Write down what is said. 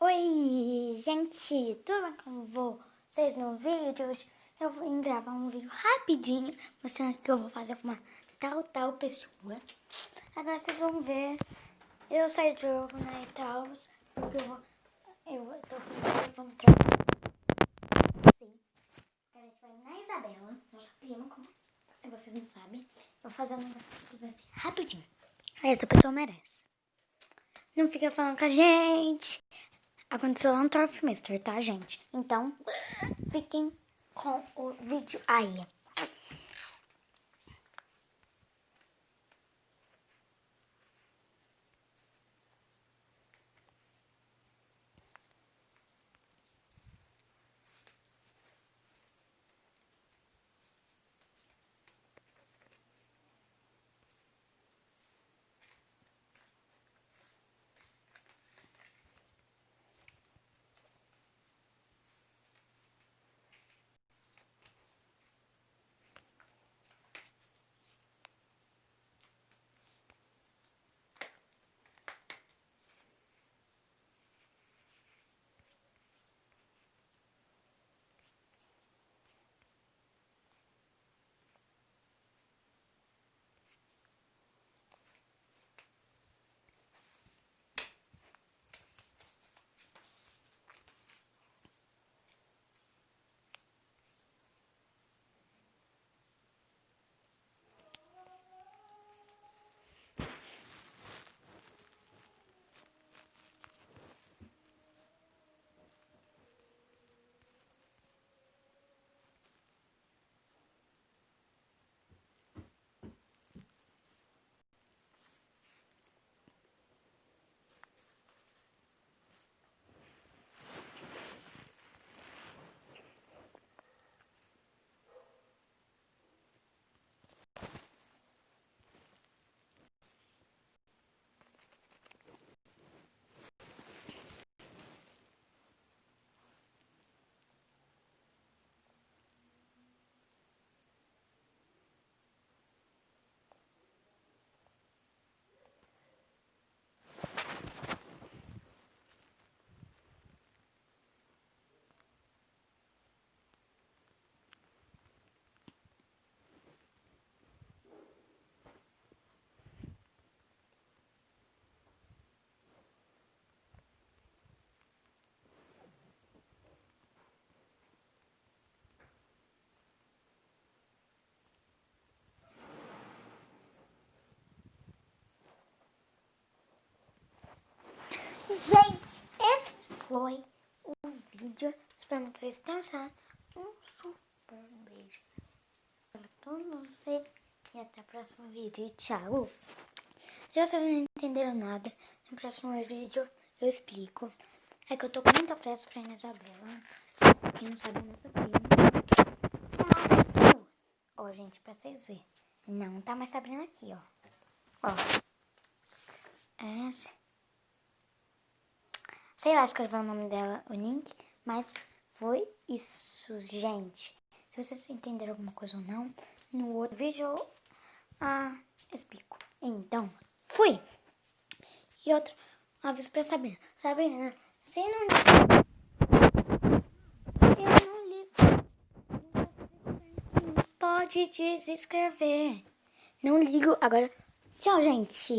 Oi, gente, tudo bem com vocês? No vídeo hoje eu vou gravar um vídeo rapidinho mostrando o que eu vou fazer com uma tal pessoa. Agora vocês vão ver, eu saí do jogo, né, e tal, porque eu tô vou mostrar pra vocês. Agora a gente vai na Isabela, nossa prima, se vocês não sabem. Eu vou fazer um negócio que vai ser rapidinho. Essa pessoa merece. Não fica falando com a gente. Aconteceu lá no Torfmeister, tá, gente? Então, fiquem com o vídeo aí. Gente, esse foi o vídeo. Espero que vocês tenham gostado. Um super beijo para todos vocês. E até o próximo vídeo. Tchau. Se vocês não entenderam nada, no próximo vídeo eu explico. É que eu tô com muita pressa pra ir na Isabela. Quem não sabe é nossa prima. Tchau. Ó, gente, pra vocês verem. Não tá mais Sabrina aqui, ó. Ó. Sei lá escrever o nome dela, o link, mas foi isso, gente. Se vocês entenderam alguma coisa ou não, no outro vídeo eu explico. Então, fui! E outro aviso pra Sabrina. Sabrina, se não eu não ligo. Pode desescrever. Não ligo. Agora, tchau, gente.